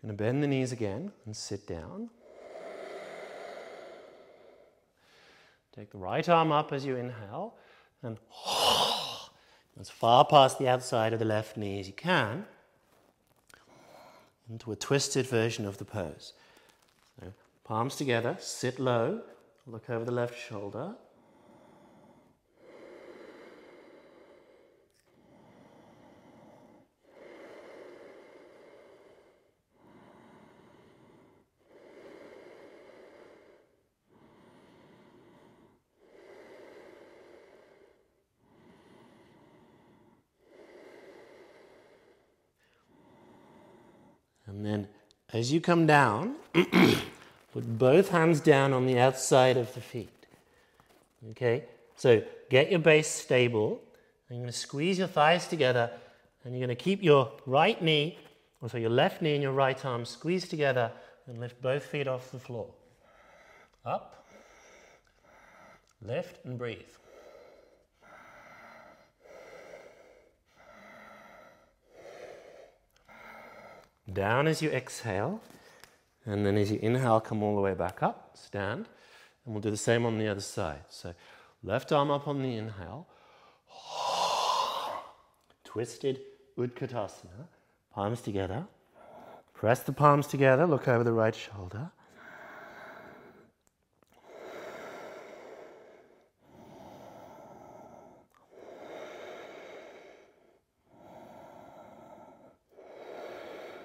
Going to bend the knees again and sit down. Take the right arm up as you inhale and as far past the outside of the left knee as you can into a twisted version of the pose. So, palms together, sit low, look over the left shoulder. And then as you come down, put both hands down on the outside of the feet. Okay? So get your base stable. And you're going to squeeze your thighs together and you're going to keep your right knee, or so your left knee and your right arm squeezed together and lift both feet off the floor. Up, lift and breathe. Down as you exhale, and then as you inhale, come all the way back up, stand, and we'll do the same on the other side. So left arm up on the inhale, twisted Utkatasana, palms together, press the palms together, look over the right shoulder.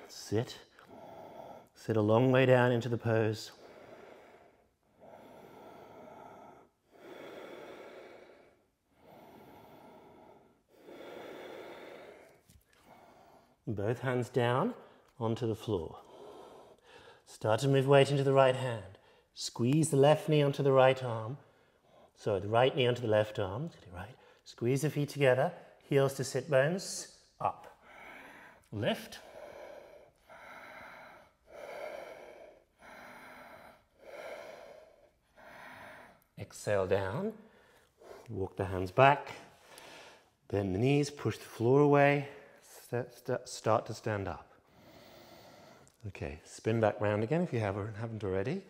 Sit. Sit a long way down into the pose. Both hands down onto the floor. Start to move weight into the right hand. Squeeze the left knee onto the right arm. Sorry, the right knee onto the left arm. Right. Squeeze the feet together. Heels to sit bones. Up. Lift. Exhale down, walk the hands back, bend the knees, push the floor away, start to stand up. Okay, spin back round again if you haven't already.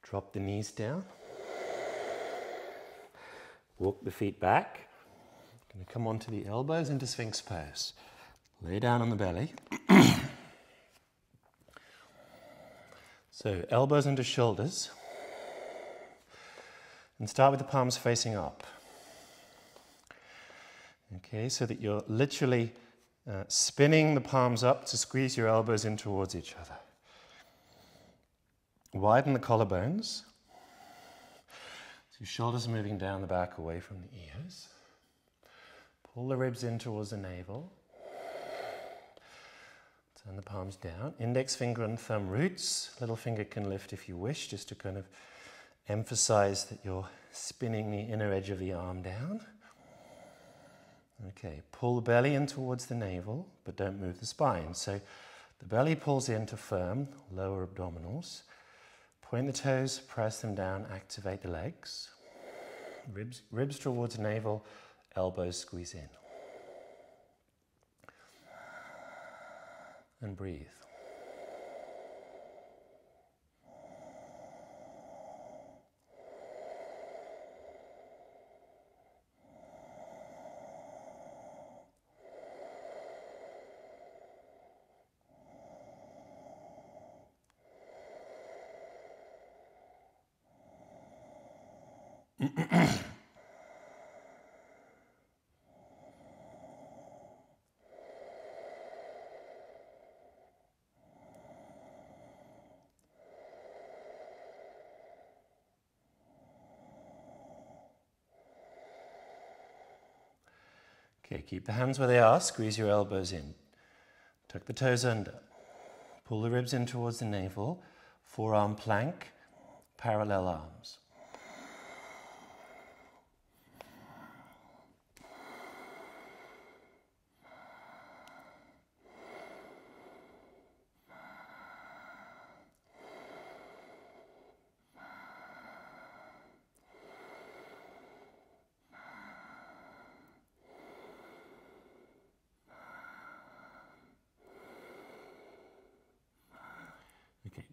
Drop the knees down. Walk the feet back. Going to come onto the elbows into Sphinx pose. Lay down on the belly. So elbows into shoulders. And start with the palms facing up. Okay, so that you're literally spinning the palms up to squeeze your elbows in towards each other. Widen the collarbones. So your shoulders are moving down the back away from the ears. Pull the ribs in towards the navel. Turn the palms down. Index finger and thumb roots. Little finger can lift if you wish, just to kind of emphasize that you're spinning the inner edge of the arm down. Okay, pull the belly in towards the navel, but don't move the spine. So the belly pulls in to firm, lower abdominals. Point the toes, press them down, activate the legs. Ribs towards navel, elbows squeeze in. And breathe. Okay, keep the hands where they are, squeeze your elbows in. Tuck the toes under. Pull the ribs in towards the navel, forearm plank, parallel arms.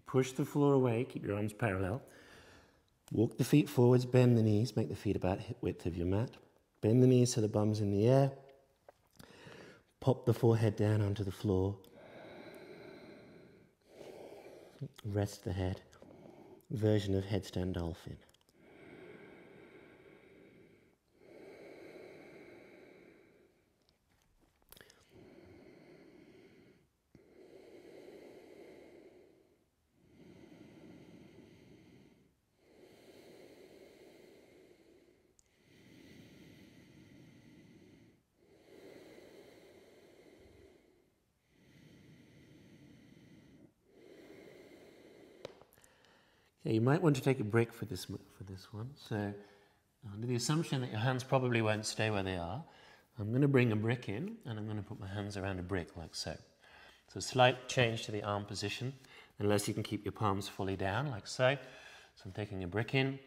push the floor away, keep your arms parallel. Walk the feet forwards, bend the knees, make the feet about hip width of your mat. Bend the knees so the bum's in the air. Pop the forehead down onto the floor. Rest the head. Version of headstand dolphin. Okay, you might want to take a break for this one. So, under the assumption that your hands probably won't stay where they are, I'm going to bring a brick in, and I'm going to put my hands around a brick like so. So, slight change to the arm position, unless you can keep your palms fully down like so. So, I'm taking a brick in,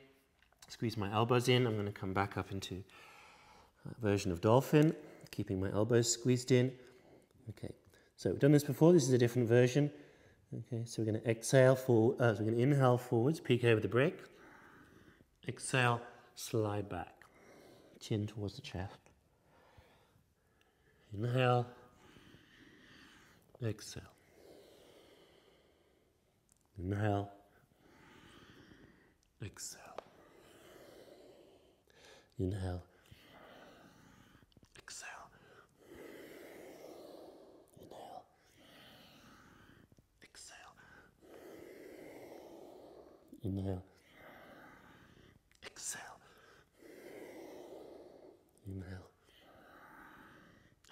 squeeze my elbows in. I'm going to come back up into a version of dolphin, keeping my elbows squeezed in. Okay, so we've done this before. This is a different version. Okay, so we're going to exhale forward, so we're going to inhale forwards, peek over the brick. Exhale, slide back, chin towards the chest. Inhale, exhale. Inhale, exhale. Inhale, exhale. Inhale, exhale. Inhale, exhale. Inhale,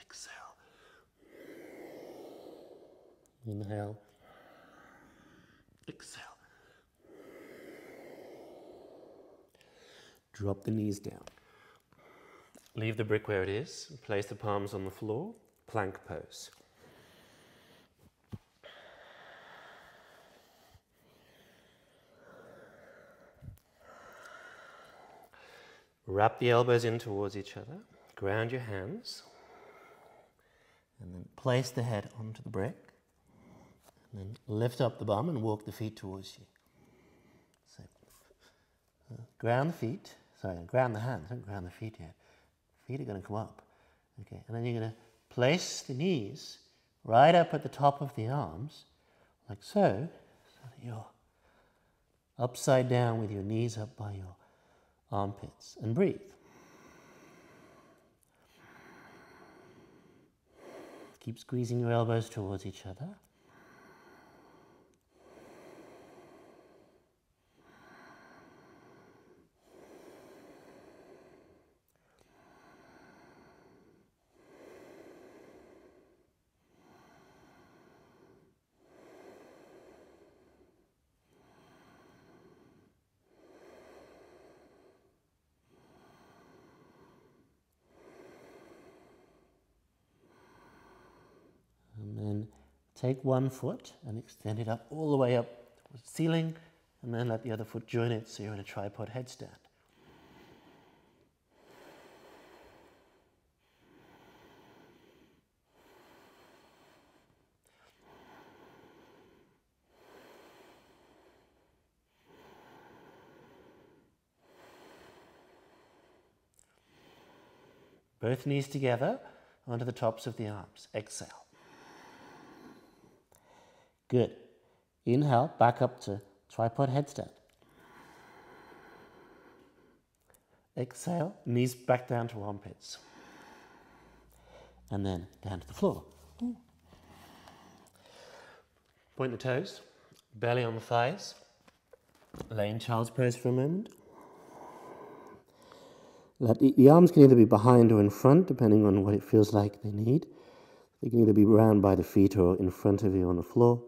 exhale. Inhale, exhale. Drop the knees down. Leave the brick where it is. Place the palms on the floor. Plank pose. Wrap the elbows in towards each other. Ground your hands. And then place the head onto the brick. And then lift up the bum and walk the feet towards you. So, ground the feet. Sorry, ground the hands. Don't ground the feet yet. Feet are going to come up. Okay, and then you're going to place the knees right up at the top of the arms, like so that you're upside down with your knees up by your armpits. And breathe. Keep squeezing your elbows towards each other. And then take one foot and extend it up all the way up towards the ceiling, and then let the other foot join it so you're in a tripod headstand. Both knees together onto the tops of the arms. Exhale. Good. Inhale, back up to tripod headstand. Exhale, knees back down to armpits. And then down to the floor. Point the toes, belly on the thighs. Lay in child's pose for a moment. The arms can either be behind or in front, depending on what it feels like they need. They can either be round by the feet or in front of you on the floor.